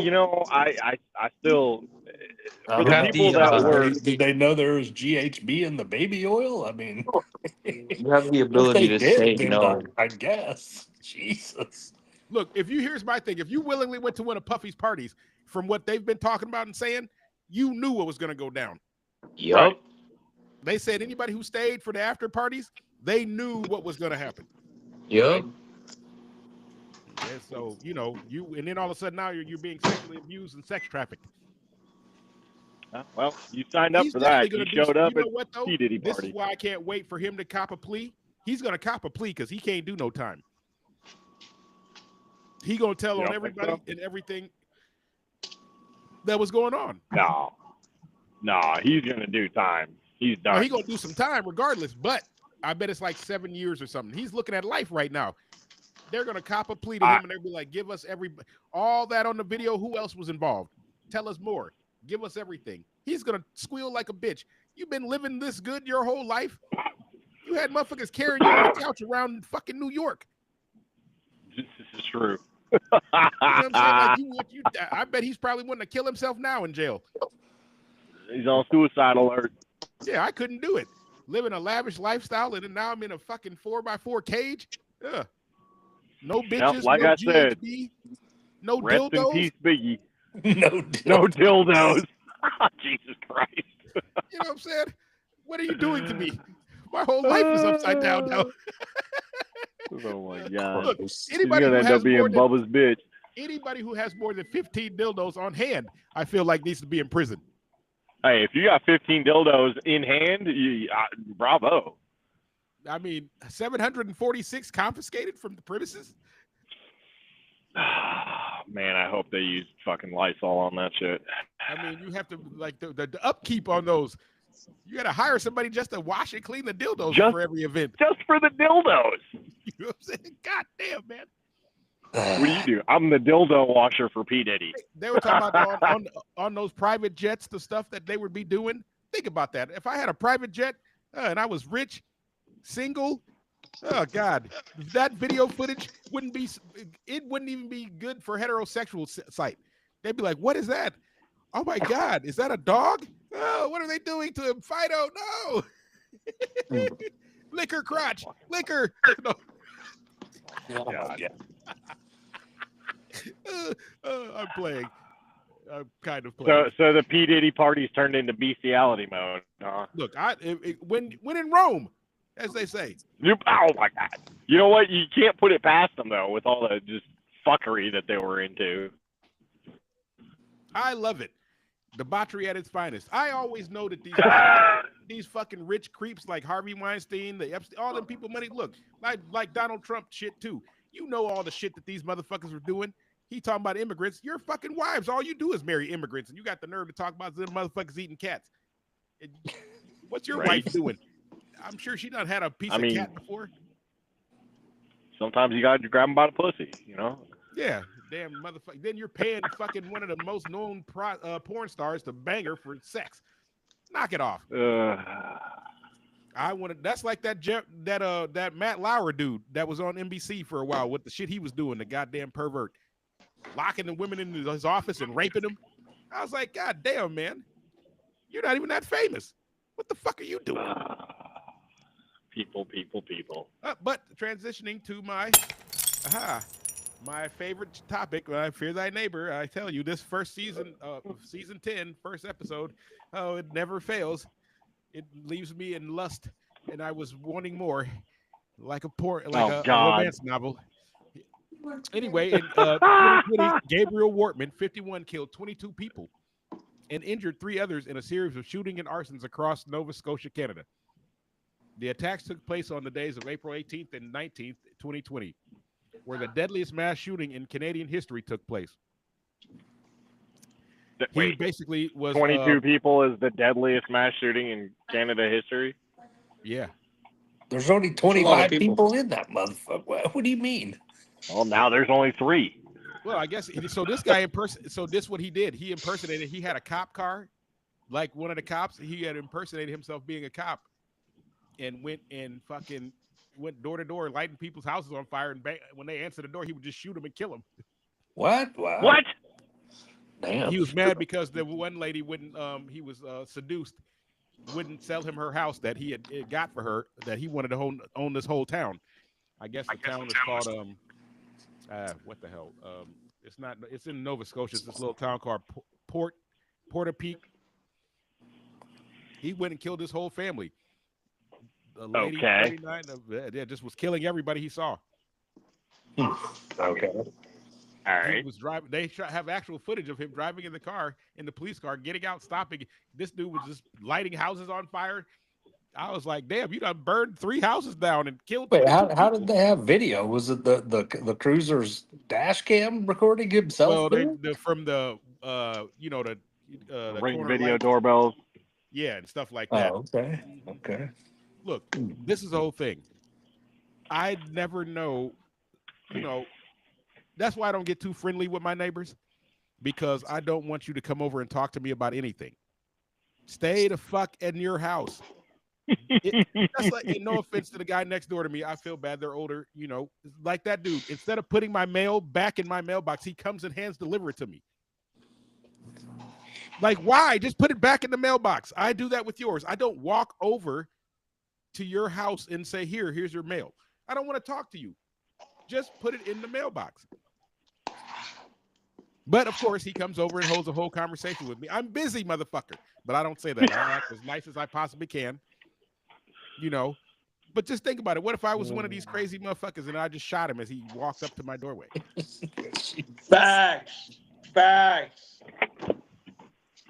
I still for the have people the, that uh, were Did they know there was GHB in the baby oil? I mean, You have the if ability they to say did, then no. I guess. Jesus. Look, here's my thing. If you willingly went to one of Puffy's parties, from what they've been talking about and saying, you knew what was going to go down. Yup. They said anybody who stayed for the after parties, they knew what was going to happen. Yup. And so, and then all of a sudden now you're being sexually abused and sex trafficked. well, you signed up He's for that. definitely You gonna showed do, up you at know what, though? P. Diddy This party. is why I can't wait for him to cop a plea. He's going to cop a plea because he can't do no time. He going to tell You on don't everybody think and everything that was going on. No, he's gonna do time. He's Now, done. he going to do some time regardless, but I bet it's like 7 years or something. He's looking at life right now. They're gonna cop a plea to him, and they'll be like, "Give us all that on the video. Who else was involved? Tell us more. Give us everything." He's gonna squeal like a bitch. You've been living this good your whole life. You had motherfuckers carrying you on the couch around fucking New York. This is true. You know what I'm saying? Like I bet he's probably wanting to kill himself now in jail. He's on suicide alert. Yeah, I couldn't do it. Living a lavish lifestyle, and then now I'm in a fucking 4x4 cage. Ugh. No bitches, like no I said, GHB, no Rest dildos. in peace, Biggie. No dildos. Jesus Christ. You know what I'm saying? What are you doing to me? My whole life is upside down now. Oh my God. Look, He's anybody gonna who end has up being more than, Bubba's bitch. anybody who has more than 15 dildos on hand, I feel like needs to be in prison. Hey, if you got 15 dildos in hand, bravo. I mean, 746 confiscated from the premises. Man, I hope they use fucking Lysol on that shit. I mean, you have to like the upkeep on those. You got to hire somebody just to wash and clean the dildos for every event. Just for the dildos. You know what I'm saying? God damn, man. What do you do? I'm the dildo washer for P. Diddy. They were talking about on those private jets, the stuff that they would be doing. Think about that. If I had a private jet and I was rich, single, oh God, that video footage wouldn't even be good for heterosexual site. They'd be like, "What is that? Oh my God, is that a dog? Oh, what are they doing to him? Fido, no!" Liquor crotch, liquor. No. God. I'm playing. I'm kind of playing. So the P. Diddy party's turned into bestiality mode. Look, when in Rome, as they say. Oh my God! You know what? You can't put it past them though, with all the just fuckery that they were into. I love it. Debauchery at its finest. I always know that these fucking rich creeps like Harvey Weinstein, the Epstein, all them people money. Look, like Donald Trump shit too. You know all the shit that these motherfuckers were doing. He talking about immigrants. Your fucking wives. All you do is marry immigrants, and you got the nerve to talk about them motherfuckers eating cats. What's your wife doing? I'm sure she done had a piece of cat before. Sometimes you gotta grab them by the pussy, you know? Yeah, damn motherfucker. Then you're paying fucking one of the most known porn stars to bang her for sex. Knock it off. I wanted. That's like that Matt Lauer dude that was on NBC for a while with the shit he was doing. The goddamn pervert, locking the women in his office and raping them. I was like, God damn, man, you're not even that famous. What the fuck are you doing? People. But transitioning to my favorite topic, Fear Thy Neighbor. I tell you, this first season, season 10, first episode, oh, it never fails. It leaves me in lust, and I was wanting more, like a romance novel. Anyway, in 2020, Gabriel Wortman, 51, killed 22 people and injured 3 others in a series of shooting and arsons across Nova Scotia, Canada. The attacks took place on the days of April 18th and 19th, 2020, where the deadliest mass shooting in Canadian history took place. He basically was 22 people is the deadliest mass shooting in Canada history. Yeah. There's only 25 people in that motherfucker. What do you mean? Well, now there's only 3. Well, I guess so. This guy what he did. He impersonated. He had a cop car, like one of the cops. He had impersonated himself being a cop, and went door to door, lighting people's houses on fire. And when they answered the door, he would just shoot them and kill them. What? Wow. What? Damn. He was mad because the one lady wouldn't. He was seduced, wouldn't sell him her house that he had got for her. That he wanted to own this whole town. I guess the town is called what the hell? It's not. It's in Nova Scotia. It's this little town called Portapique. He went and killed his whole family. The lady, okay. 39, just was killing everybody he saw. Okay. All right. He was driving. They have actual footage of him driving in the car, in the police car, getting out, stopping. This dude was just lighting houses on fire. I was like, damn, you done burned 3 houses down and killed. Wait, how did they have video? Was it the cruiser's dash cam recording himself? Well, from the Ring video doorbells. Yeah, and stuff like that. Oh, okay. Look, this is the whole thing. I'd never know you know, that's why I don't get too friendly with my neighbors, because I don't want you to come over and talk to me about anything. Stay the fuck in your house. That's like, and no offense to the guy next door to me. I feel bad. They're older, you know, like that dude. Instead of putting my mail back in my mailbox, he comes and hands deliver it to me. Like, why? Just put it back in the mailbox. I do that with yours. I don't walk over to your house and say, here's your mail. I don't want to talk to you. Just put it in the mailbox. But of course, he comes over and holds a whole conversation with me. I'm busy, motherfucker. But I don't say that. I act as nice as I possibly can. You know, but just think about it. What if I was one of these crazy motherfuckers and I just shot him as he walked up to my doorway? Facts.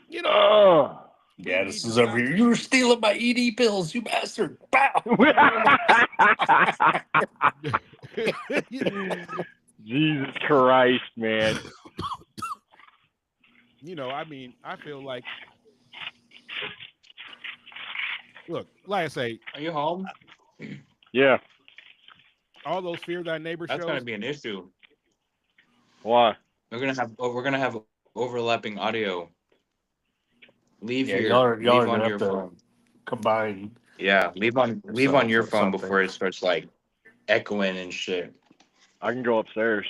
You know, Yeah, this is over here. You were stealing my ED pills, you bastard. Bow. Jesus Christ, man. You know, I mean, I feel like, look, like I say, Are you home? Yeah. all those Fear Thy Neighbor That's shows. gonna be an issue. Why? We're gonna have overlapping audio. Leave Yeah, here. y'all are Leave gonna on have your to phone. combine. Yeah, leave on yourselves your or phone something. before it starts like echoing and shit. I can go upstairs.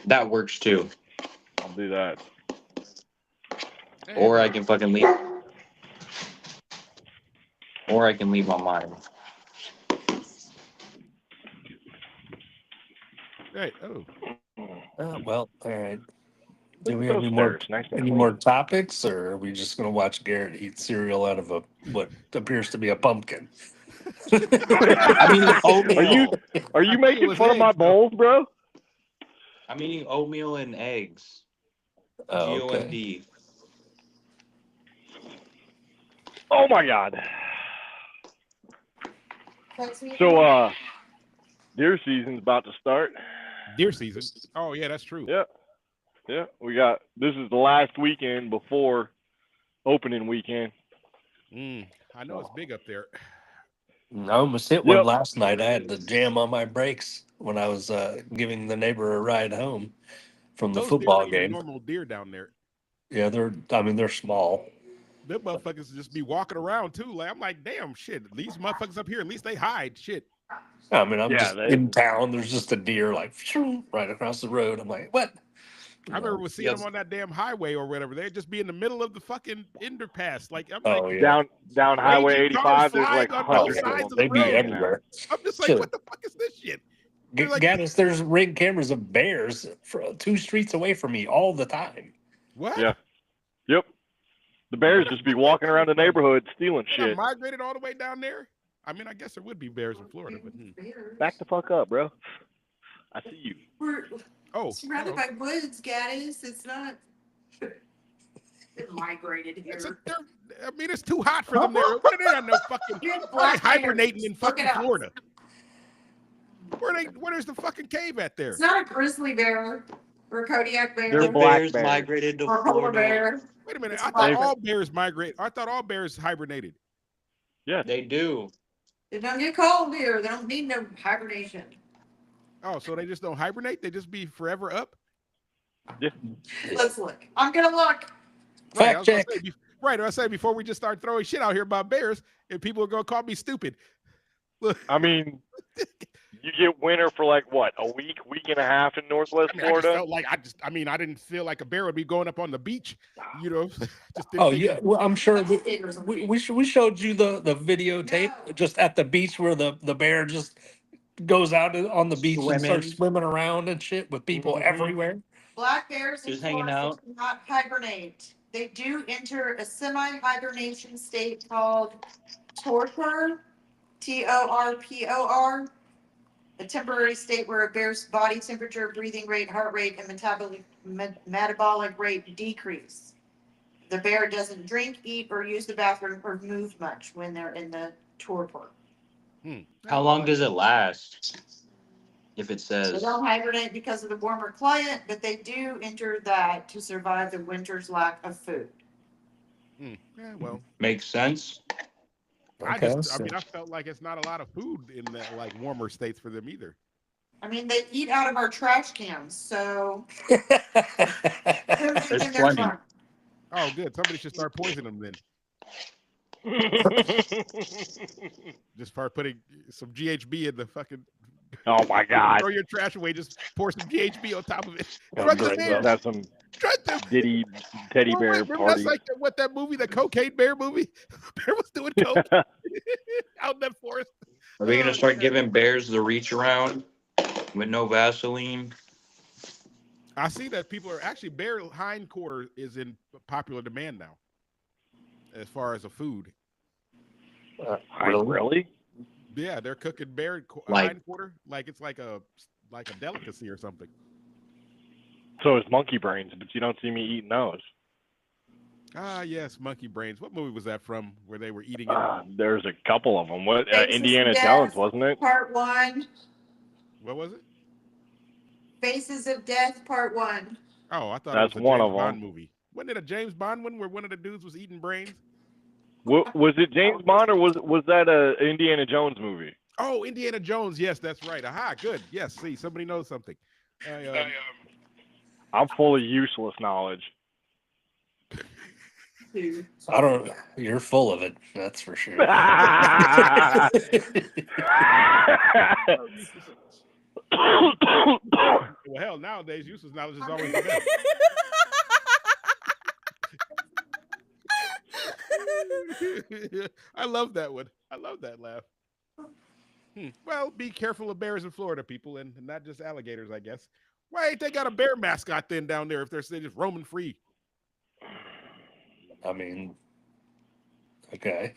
That works too. I'll do that. Or I can fucking leave. Or I can leave on mine. Right. Oh, Well, all right. Do Look we at have those any more stairs. Nice and any clean. more topics, or are we just gonna watch Garrett eat cereal out of a what appears to be a pumpkin? I'm eating oatmeal. Are you I think it making was fun of my eggs, though. bowls, bro? I'm eating oatmeal and eggs. Oh, okay. GOND. Oh my God. So, deer season's about to start. Deer season. Oh yeah, that's true. Yep. Yeah, this is the last weekend before opening weekend. I know it's big up there. I almost hit one Yep. last night. I had to jam on my brakes when I was giving the neighbor a ride home from the Those football deer ain't even game. normal deer down there. Yeah, they're small. Them motherfuckers just be walking around too. Like, I'm like, damn, shit. These motherfuckers up here, at least they hide. Shit. I mean, I'm Yeah, just in town. There's just a deer like right across the road. I'm like, what? I remember seeing them on that damn highway or whatever. They'd just be in the middle of the fucking underpass. Like, I'm like, Oh yeah. Down Highway raging cars 85, there's like flying on Oh, both yeah. sides of They the be road. everywhere. I'm just like, Shit. what the fuck is this shit? They're like, Gaddis, there's ring cameras of bears 2 streets away from me all the time. what? Yeah. Yep. The bears just be walking around the neighborhood stealing They shit. migrated all the way down there. I mean, I guess there would be bears in Florida, but Back the fuck up, bro. I see you. We're oh, surrounded by woods, Gaddis. It's not migrated here. I mean, it's too hot for them there. What are they on no fucking? You're Why are they black hibernating bears. in Look fucking it up. Florida? Where's the fucking cave at there? It's not a grizzly bear or a Kodiak bear They're The black bears bears. migrated to or a polar Florida. bear. Wait a minute. It's I a thought black all bears migrate. I thought all bears hibernated. They do. They don't get cold here. They don't need no hibernation. Oh, so they just don't hibernate? They just be forever up? Let's look. I'm gonna look. Right, Fact check. I was saying before we just start throwing shit out here about bears, and people are gonna call me stupid. Look, I mean, you get winter for like what, a week and a half in Northwest I mean, I just Florida? felt like I didn't feel like a bear would be going up on the beach, you know. Just didn't Oh think yeah, well I'm sure That's we showed you the videotape No. just at the beach where the bear just goes out on the beach and starts Swimming. swimming around and shit with people Mhm. everywhere. Black bears in Just hanging Florida out. do not hibernate. They do enter a semi-hibernation state called torpor, TORPOR, a temporary state where a bear's body temperature, breathing rate, heart rate, and metabolic rate decrease. The bear doesn't drink, eat, or use the bathroom or move much when they're in the torpor. How long does it last? If it They says don't hibernate because of the warmer climate, but they do enter that to survive the winter's lack of food. Yeah, well, makes sense. I Okay, mean, I felt like it's not a lot of food in the like warmer states for them either. I mean, they eat out of our trash cans, so There's everything in their plenty. front. Oh, good. Somebody should start poisoning them then. Just start putting some GHB in the fucking. Oh my God. Throw your trash away. Just pour some GHB on top of it. Oh, Drug the great, bear. That's some Drug them. Diddy teddy Oh, bear wait, remember party. that's like what that movie, the Cocaine Bear movie? Bear was doing coke out in that forest. Are we gonna Oh, start man. giving bears the reach around with no Vaseline? I see that people are actually bear hind quarter is in popular demand now, as far as a food. Really? Yeah, they're cooking bear Like- hind quarter like it's like a delicacy or something. So it's monkey brains, but you don't see me eating those. Ah, yes, monkey brains. What movie was that from? Where they were eating it? There's a couple of them. What Faces Indiana of Jones, Death. wasn't it? Part 1, What was it? Faces of Death, Part 1. Oh, I thought That's it was a one James of Bond them. movie. Wasn't it a James Bond one where one of the dudes was eating brains? Was it James Bond or was that a Indiana Jones movie? Oh, Indiana Jones. Yes, that's right. Aha, good. Yes, see, somebody knows something. I'm full of useless knowledge. Dude. I don't. You're full of it. That's for sure. Well, hell, nowadays, useless knowledge is always the best. I love that one. I love that laugh. Well, be careful of bears in Florida, people, and not just alligators, I guess. Why ain't they got a bear mascot then down there if they're just roaming free? I mean, okay.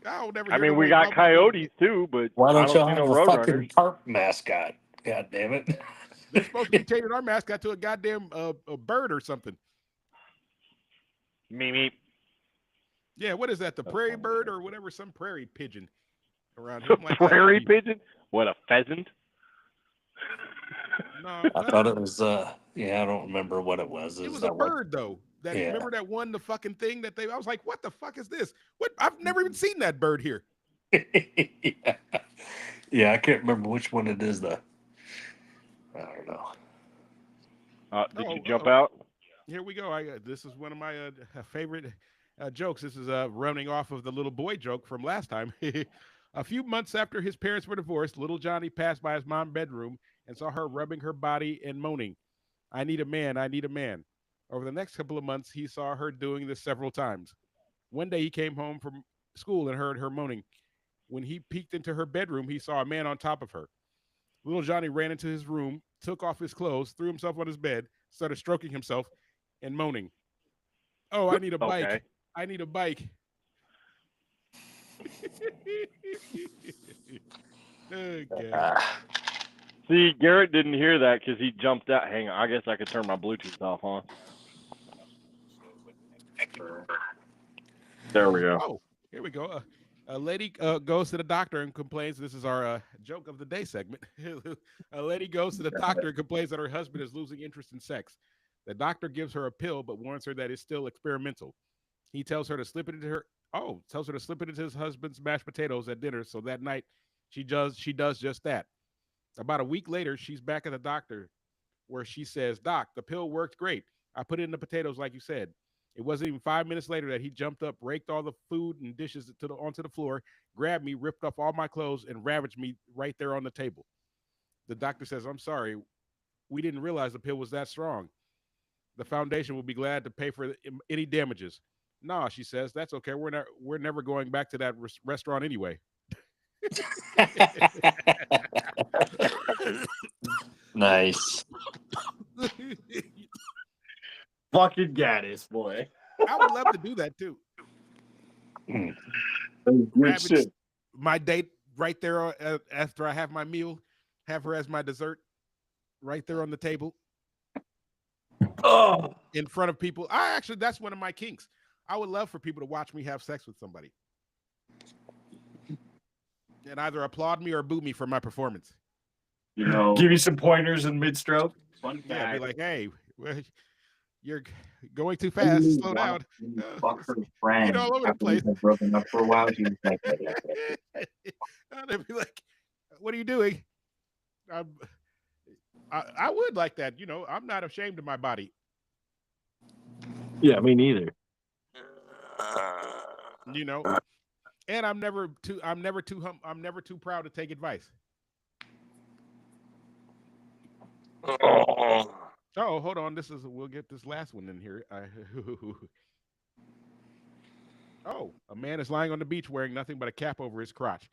I'll never I hear mean, we nobody got talk about them. coyotes too, but Why I don't don't y'all see have no a fucking roadrunners. tarp mascot? God damn it! They're supposed to be changing our mascot to a goddamn a bird or something. Meep. Yeah, what is that? The That's prairie funny. bird or whatever? Some prairie pigeon around here. Like that. Prairie pigeon? What, a pheasant? No, I thought it was. Yeah, I don't remember what it was. it was that a bird though. That Yeah. remember that one, the fucking thing that they. I was like, what the fuck is this? What? I've never even seen that bird here. yeah. Yeah, I can't remember which one it is though. I don't know. Did you Oh, jump uh-oh. out? Here we go. This is one of my favorite jokes. This is running off of the little boy joke from last time. A few months after his parents were divorced, little Johnny passed by his mom's bedroom and saw her rubbing her body and moaning, "I need a man, I need a man." Over the next couple of months, he saw her doing this several times. One day he came home from school and heard her moaning. When he peeked into her bedroom, he saw a man on top of her. Little Johnny ran into his room, took off his clothes, threw himself on his bed, started stroking himself and moaning. "Oh, I need a bike. Okay. I need a bike." Oh, God. Ah, See, Garrett didn't hear that because he jumped out. Hang on, I guess I could turn my Bluetooth off, huh? There we go. Oh, here we go. A lady goes to the doctor and complains. This is our joke of the day segment. A lady goes to the doctor and complains that her husband is losing interest in sex. The doctor gives her a pill, but warns her that it's still experimental. He tells her to slip it into his husband's mashed potatoes at dinner. So that night, she does just that. About a week later, she's back at the doctor, where she says, "Doc, the pill worked great. I put it in the potatoes like you said." It wasn't even 5 minutes later that he jumped up, raked all the food and dishes onto the floor, grabbed me, ripped off all my clothes, and ravaged me right there on the table. The doctor says, "I'm sorry. We didn't realize the pill was that strong. The foundation will be glad to pay for any damages." "Nah," she says, "that's okay. We're never going back to that restaurant anyway." nice. Fucking Gaddis, boy. I would love to do that too. That's good Ravage shit. my date right there after I have my meal, have her as my dessert right there on the table Oh, in front of people. That's one of my kinks. I would love for people to watch me have sex with somebody and either applaud me or boo me for my performance. You know, give you some pointers in mid-stroke. fun Yeah, fact. be like, "Hey, you're going too fast. Slow down." Fuck her friend. all over the After we place. had broken up for a while, she was like, And they'd be like, "What are you doing?" I would like that. You know, I'm not ashamed of my body. Yeah, me neither. You know, and I'm never too proud to take advice. Oh, hold on. We'll get this last one in here. Oh, a man is lying on the beach wearing nothing but a cap over his crotch.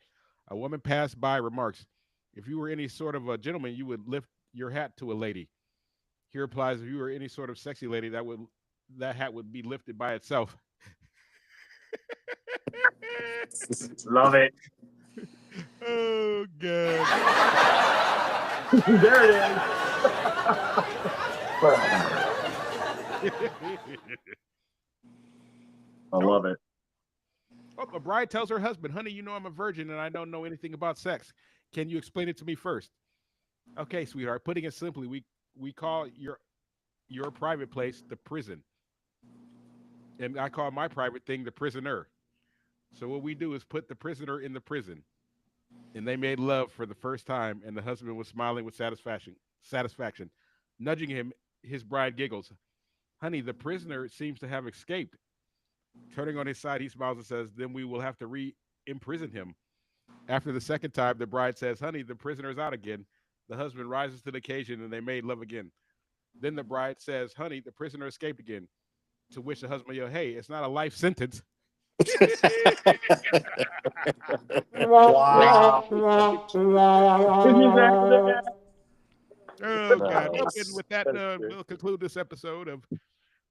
A woman passed by remarks, "If you were any sort of a gentleman, you would lift your hat to a lady." He replies, "If you were any sort of sexy lady, that hat would be lifted by itself." Love it. Oh god. There it is. I love it. Oh, a bride tells her husband, "Honey, you know I'm a virgin and I don't know anything about sex. Can you explain it to me first?" "Okay, sweetheart. Putting it simply, we call your private place the prison, and I call my private thing the prisoner. So what we do is put the prisoner in the prison." And they made love for the first time, and the husband was smiling with satisfaction. Nudging him, his bride giggles, "Honey, the prisoner seems to have escaped." Turning on his side, he smiles and says, "Then we will have to re-imprison him." After the second time, the bride says, "Honey, the prisoner is out again." The husband rises to the occasion, and they made love again. Then the bride says, "Honey, the prisoner escaped again." To which the husband yells, "Hey, it's not a life sentence." Wow. Oh God! Well, and with that, we'll conclude this episode of.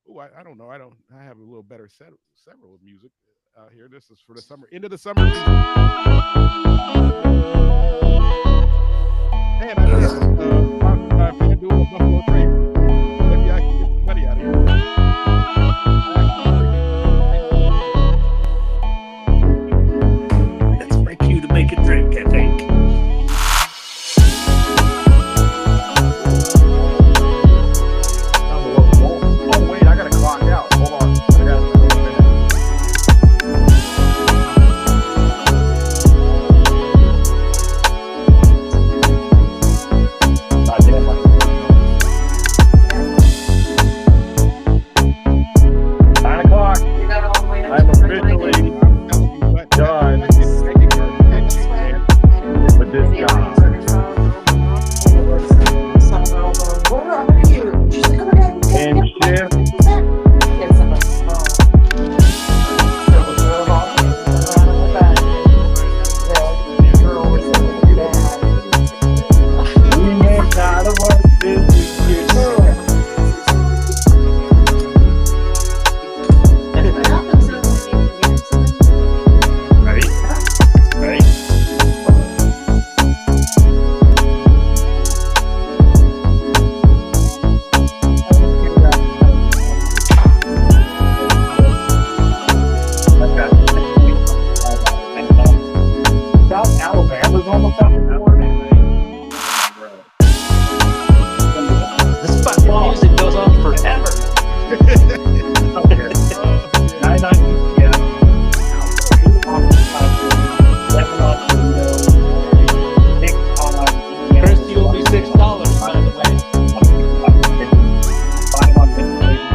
Oh, I don't know. I have a little better several music out here. This is for the summer, into the summer season. And I did FanDuel a Buffalo Trace. Maybe I can get some money out of here. It's my cue to make a drink, I think. Oh, wait, I gotta clock out. Hold on. I got a minute. God damn, 9 o'clock. I'm officially done with this job. And shift. We ain't gotta work this weekend. Right? Right? South Alabama's almost out the door. This fucking music goes on forever. Okay. 9:90 p.m. Chris, you owe me $6, by the way. 5 on Pennsylvania,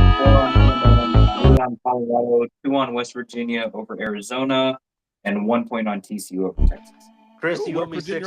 4 on Colorado, 2 on West Virginia over Arizona, and 1 point on TCU over Texas. Chris, Ooh, you owe me Virginia